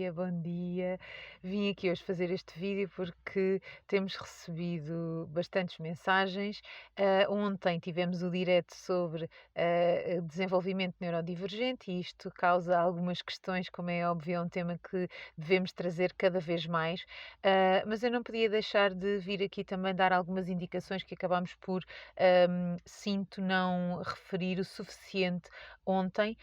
dia, bom dia. Vim aqui hoje fazer este vídeo porque temos recebido bastantes mensagens. Ontem tivemos o direto sobre desenvolvimento neurodivergente e isto causa algumas questões, como é óbvio, é um tema que devemos trazer cada vez mais. Mas eu não podia deixar de vir aqui também dar algumas indicações que acabámos por, sinto, não referir o suficiente ontem.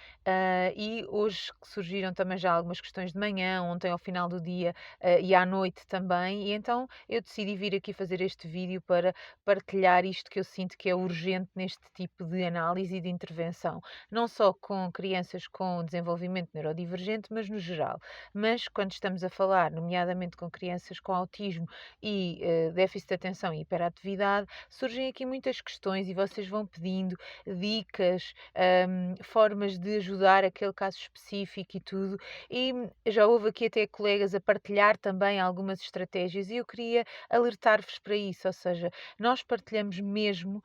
E hoje que surgiram também já algumas questões de manhã, ontem ao final do dia, e à noite também, e então eu decidi vir aqui fazer este vídeo para partilhar isto que eu sinto que é urgente neste tipo de análise e de intervenção, não só com crianças com desenvolvimento neurodivergente, mas no geral. Mas quando estamos a falar, nomeadamente com crianças com autismo e déficit de atenção e hiperatividade, surgem aqui muitas questões e vocês vão pedindo dicas, formas de ajudar aquele caso específico e tudo. E já houve aqui até colegas a partilhar também algumas estratégias e eu queria alertar-vos para isso, ou seja, nós partilhamos mesmo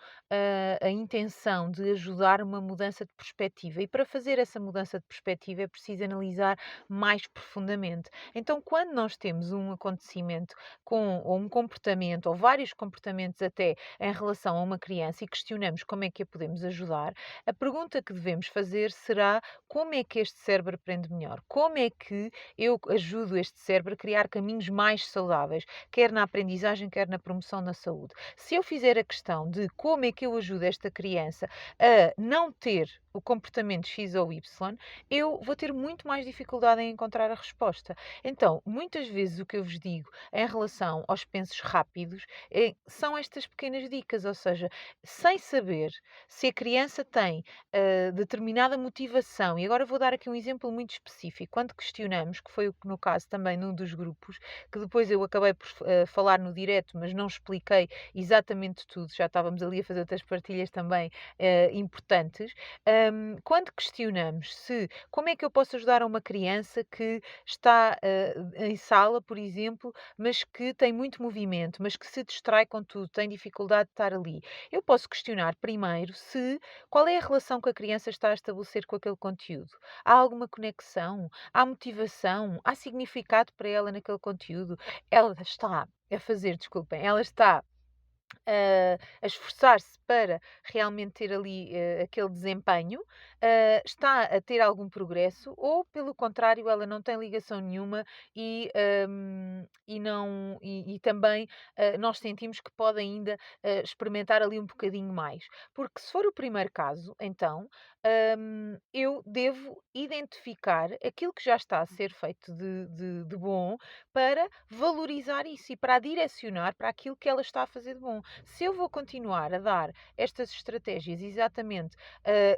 a intenção de ajudar uma mudança de perspectiva e para fazer essa mudança de perspectiva é preciso analisar mais profundamente. Então, quando nós temos um acontecimento com ou um comportamento ou vários comportamentos até em relação a uma criança e questionamos como é que a podemos ajudar, a pergunta que devemos fazer será: como é que este cérebro aprende melhor? Como é que eu ajudo este cérebro a criar caminhos mais saudáveis, quer na aprendizagem, quer na promoção da saúde? Se eu fizer a questão de como é que eu ajudo esta criança a não ter o comportamento X ou Y, eu vou ter muito mais dificuldade em encontrar a resposta. Então, muitas vezes o que eu vos digo em relação aos pensos rápidos são estas pequenas dicas, ou seja, sem saber se a criança tem determinada motivação, e agora vou dar aqui um exemplo muito específico, quando questionamos, que foi no caso também num dos grupos, que depois eu acabei por falar no direto, mas não expliquei exatamente tudo, já estávamos ali a fazer outras partilhas também importantes. Quando questionamos se como é que eu posso ajudar uma criança que está em sala, por exemplo, mas que tem muito movimento, mas que se distrai com tudo, tem dificuldade de estar ali. Eu posso questionar primeiro se qual é a relação que a criança está a estabelecer com aquele conteúdo. Há alguma conexão? Há motivação? Há significado para ela naquele conteúdo? Ela está a fazer, desculpem, ela está a esforçar-se para realmente ter ali aquele desempenho, está a ter algum progresso, ou pelo contrário, ela não tem ligação nenhuma e não, e também nós sentimos que pode ainda experimentar ali um bocadinho mais. Porque se for o primeiro caso, então eu devo identificar aquilo que já está a ser feito de bom para valorizar isso e para a direcionar para aquilo que ela está a fazer de bom. Se eu vou continuar a dar estas estratégias exatamente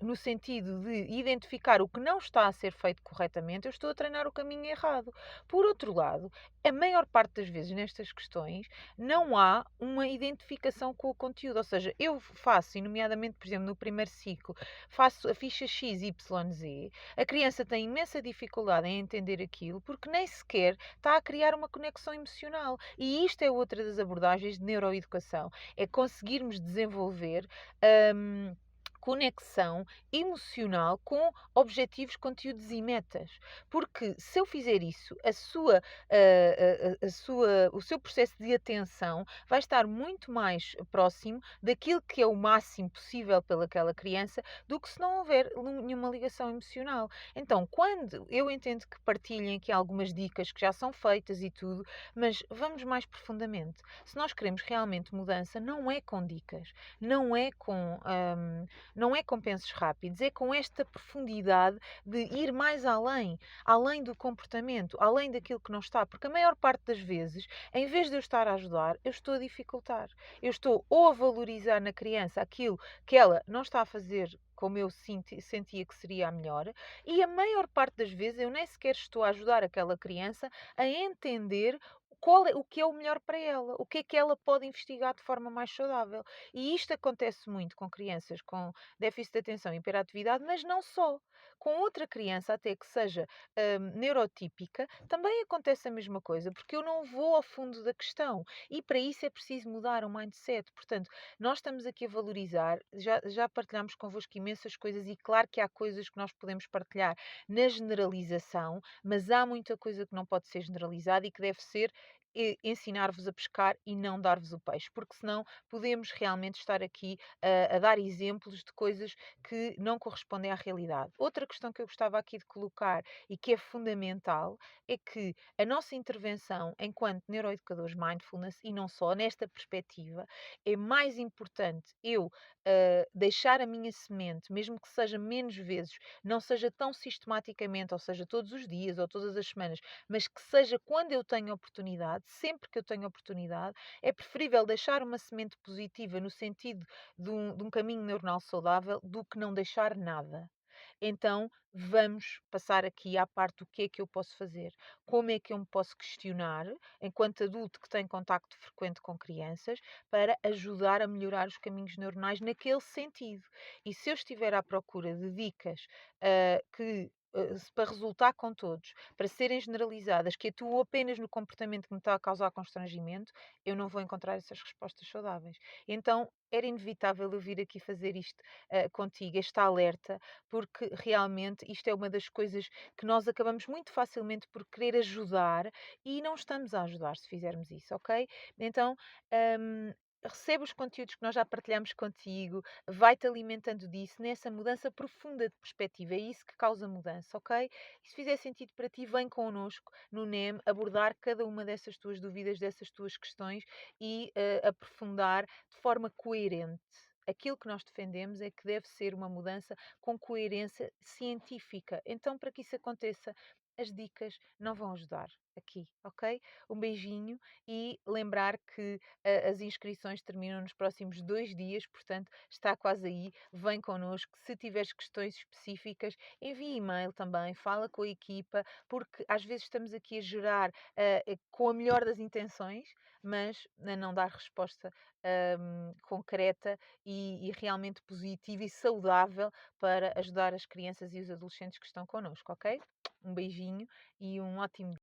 no sentido de identificar o que não está a ser feito corretamente, eu estou a treinar o caminho errado. Por outro lado, a maior parte das vezes nestas questões não há uma identificação com o conteúdo, ou seja, eu faço, e nomeadamente, por exemplo, no primeiro ciclo, faço a ficha X, Y, Z, a criança tem imensa dificuldade em entender aquilo porque nem sequer está a criar uma conexão emocional. E isto é outra das abordagens de neuroeducação, é conseguirmos desenvolver hum, conexão emocional com objetivos, conteúdos e metas. Porque se eu fizer isso, o seu processo de atenção vai estar muito mais próximo daquilo que é o máximo possível pelaquela criança do que se não houver nenhuma ligação emocional. Então, quando eu entendo que partilhem aqui algumas dicas que já são feitas e tudo, mas vamos mais profundamente. Se nós queremos realmente mudança, não é com dicas, não é não é com pensos rápidos, é com esta profundidade de ir mais além, além do comportamento, além daquilo que não está, porque a maior parte das vezes, em vez de eu estar a ajudar, eu estou a dificultar. Eu estou ou a valorizar na criança aquilo que ela não está a fazer como eu sentia que seria a melhor, e a maior parte das vezes eu nem sequer estou a ajudar aquela criança a entender o que é o melhor para ela, o que é que ela pode investigar de forma mais saudável. E isto acontece muito com crianças com déficit de atenção e hiperatividade, mas não só. Com outra criança, até que seja neurotípica, também acontece a mesma coisa, porque eu não vou ao fundo da questão. E para isso é preciso mudar o mindset. Portanto, nós estamos aqui a valorizar, já partilhamos convosco imensas coisas, e claro que há coisas que nós podemos partilhar na generalização, mas há muita coisa que não pode ser generalizada e que deve ser ensinar-vos a pescar e não dar-vos o peixe, porque senão podemos realmente estar aqui a dar exemplos de coisas que não correspondem à realidade. Outra questão que eu gostava aqui de colocar e que é fundamental é que a nossa intervenção enquanto neuroeducadores mindfulness, e não só nesta perspectiva, é mais importante eu deixar a minha semente, mesmo que seja menos vezes, não seja tão sistematicamente, ou seja, todos os dias ou todas as semanas, mas que seja quando eu tenho oportunidade, sempre que eu tenho oportunidade, é preferível deixar uma semente positiva no sentido de um caminho neuronal saudável do que não deixar nada. Então, vamos passar aqui à parte do que é que eu posso fazer. Como é que eu me posso questionar, enquanto adulto que tem contacto frequente com crianças, para ajudar a melhorar os caminhos neuronais naquele sentido. E se eu estiver à procura de dicas para resultar com todos, para serem generalizadas, que atuam apenas no comportamento que me está a causar constrangimento, eu não vou encontrar essas respostas saudáveis. Então, era inevitável eu vir aqui fazer isto contigo, este alerta, porque realmente isto é uma das coisas que nós acabamos muito facilmente por querer ajudar e não estamos a ajudar se fizermos isso, ok? Então, hum, recebe os conteúdos que nós já partilhamos contigo, vai-te alimentando disso, nessa mudança profunda de perspectiva, é isso que causa mudança, ok? E se fizer sentido para ti, vem connosco no NEM abordar cada uma dessas tuas dúvidas, dessas tuas questões e aprofundar de forma coerente. Aquilo que nós defendemos é que deve ser uma mudança com coerência científica. Então, para que isso aconteça, as dicas não vão ajudar aqui, ok? Um beijinho e lembrar que as inscrições terminam nos próximos 2 dias, portanto, está quase aí. Vem connosco. Se tiveres questões específicas, envia e-mail também, fala com a equipa, porque às vezes estamos aqui a gerar com a melhor das intenções, mas a não dar resposta concreta e realmente positiva e saudável para ajudar as crianças e os adolescentes que estão connosco, ok? Um beijinho e um ótimo dia.